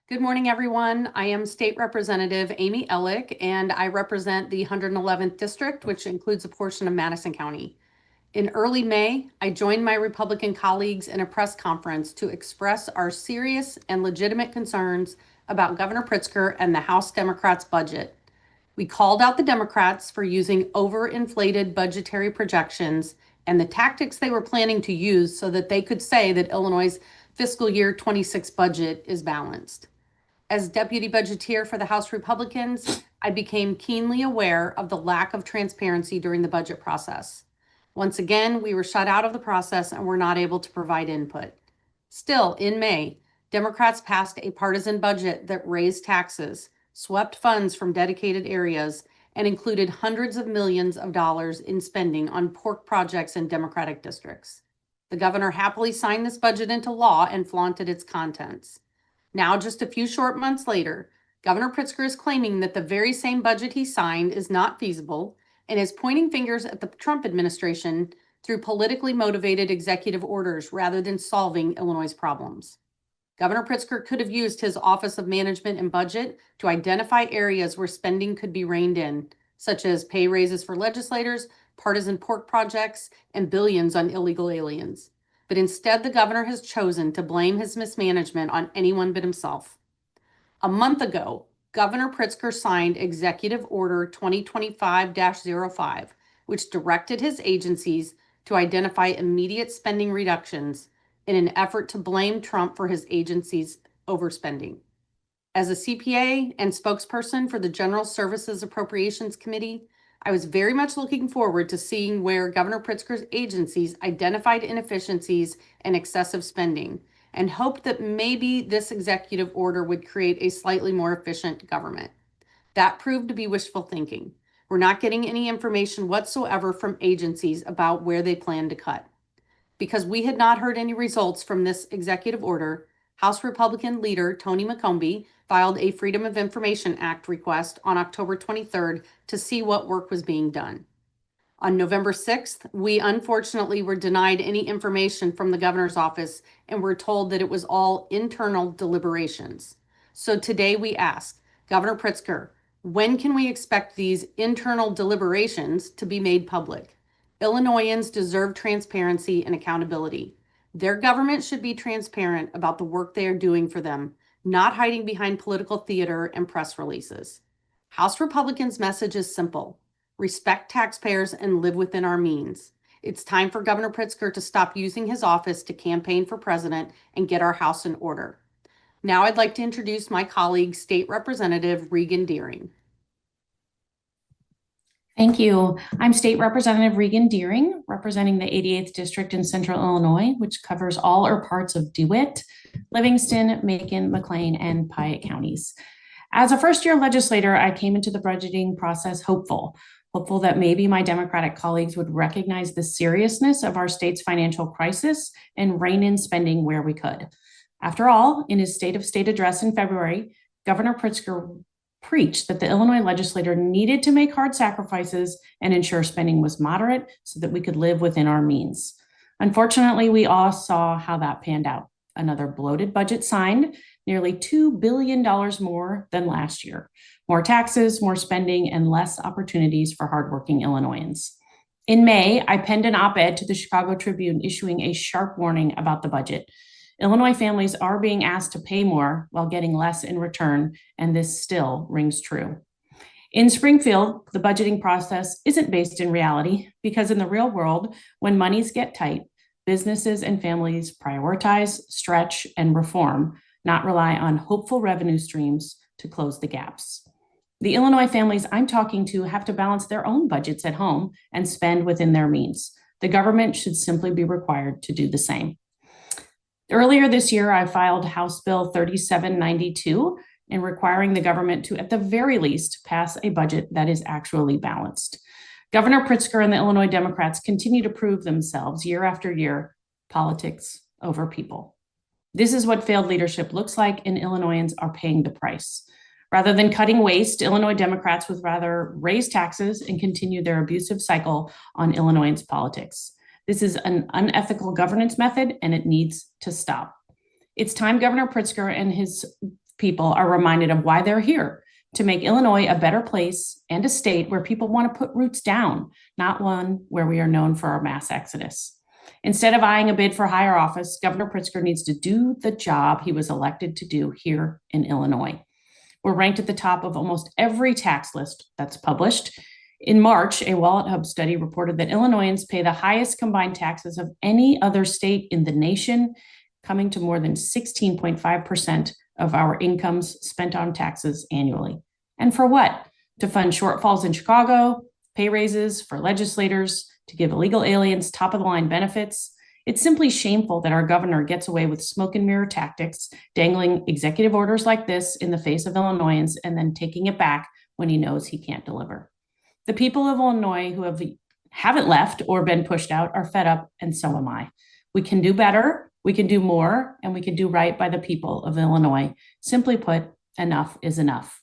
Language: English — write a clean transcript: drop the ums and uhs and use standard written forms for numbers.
Good morning, everyone. I am State Representative Amy Elik, and I represent the 111th District, which includes a portion of Madison County. In early May, I joined my Republican colleagues in a press conference to express our serious and legitimate concerns about Governor Pritzker and the House Democrats' budget. We called out the Democrats for using overinflated budgetary projections and the tactics they were planning to use so that they could say that Illinois' fiscal year 26 budget is balanced. As deputy budgeteer for the House Republicans, I became keenly aware of the lack of transparency during the budget process. Once again, we were shut out of the process and were not able to provide input. Still, in May, Democrats passed a partisan budget that raised taxes, swept funds from dedicated areas, and included hundreds of millions of dollars in spending on pork projects in Democratic districts. The governor happily signed this budget into law and flaunted its contents. Now, just a few short months later, Governor Pritzker is claiming that the very same budget he signed is not feasible and is pointing fingers at the Trump administration through politically motivated executive orders rather than solving Illinois' problems. Governor Pritzker could have used his Office of Management and Budget to identify areas where spending could be reined in, such as pay raises for legislators, partisan pork projects, and billions on illegal aliens. But instead, the governor has chosen to blame his mismanagement on anyone but himself. A month ago, Governor Pritzker signed Executive Order 2025-05, which directed his agencies to identify immediate spending reductions in an effort to blame Trump for his agency's overspending. As a CPA and spokesperson for the General Services Appropriations Committee, I was very much looking forward to seeing where Governor Pritzker's agencies identified inefficiencies and excessive spending, and hoped that maybe this executive order would create a slightly more efficient government. That proved to be wishful thinking. We're not getting any information whatsoever from agencies about where they plan to cut. Because we had not heard any results from this executive order, House Republican leader Tony McCombie filed a Freedom of Information Act request on October 23rd to see what work was being done. On November 6th, we unfortunately were denied any information from the governor's office and were told that it was all internal deliberations. So today we ask, Governor Pritzker, when can we expect these internal deliberations to be made public? Illinoisans deserve transparency and accountability. Their government should be transparent about the work they are doing for them, not hiding behind political theater and press releases. House Republicans' message is simple: respect taxpayers and live within our means. It's time for Governor Pritzker to stop using his office to campaign for president and get our house in order. Now I'd like to introduce my colleague, State Representative Regan Deering. Thank you. I'm State Representative Regan Deering, representing the 88th District in Central Illinois, which covers all or parts of DeWitt, Livingston, Macon, McLean, and Piatt counties. As a first-year legislator, I came into the budgeting process hopeful that maybe my Democratic colleagues would recognize the seriousness of our state's financial crisis and rein in spending where we could. After all, in his State of State address in February, Governor Pritzker preached that the Illinois legislature needed to make hard sacrifices and ensure spending was moderate so that we could live within our means. Unfortunately, we all saw how that panned out. Another bloated budget signed, nearly $2 billion more than last year. More taxes, more spending, and less opportunities for hardworking Illinoisans. In May, I penned an op-ed to the Chicago Tribune issuing a sharp warning about the budget. Illinois families are being asked to pay more while getting less in return, and this still rings true. In Springfield, the budgeting process isn't based in reality because in the real world, when monies get tight, businesses and families prioritize, stretch, and reform, not rely on hopeful revenue streams to close the gaps. The Illinois families I'm talking to have to balance their own budgets at home and spend within their means. The government should simply be required to do the same. Earlier this year, I filed House Bill 3792 in requiring the government to, at the very least, pass a budget that is actually balanced. Governor Pritzker and the Illinois Democrats continue to prove themselves year after year, politics over people. This is what failed leadership looks like, and Illinoisans are paying the price. Rather than cutting waste, Illinois Democrats would rather raise taxes and continue their abusive cycle on Illinoisans' politics. This is an unethical governance method, and it needs to stop. It's time Governor Pritzker and his people are reminded of why they're here, to make Illinois a better place and a state where people want to put roots down, not one where we are known for our mass exodus. Instead of eyeing a bid for higher office, Governor Pritzker needs to do the job he was elected to do here in Illinois. We're ranked at the top of almost every tax list that's published. In March, a Wallet Hub study reported that Illinoisans pay the highest combined taxes of any other state in the nation, coming to more than 16.5% of our incomes spent on taxes annually. And for what? To fund shortfalls in Chicago, pay raises for legislators, to give illegal aliens top-of-the-line benefits. It's simply shameful that our governor gets away with smoke and mirror tactics, dangling executive orders like this in the face of Illinoisans and then taking it back when he knows he can't deliver. The people of Illinois who haven't left or been pushed out are fed up, and so am I. We can do better, we can do more, and we can do right by the people of Illinois. Simply put, enough is enough.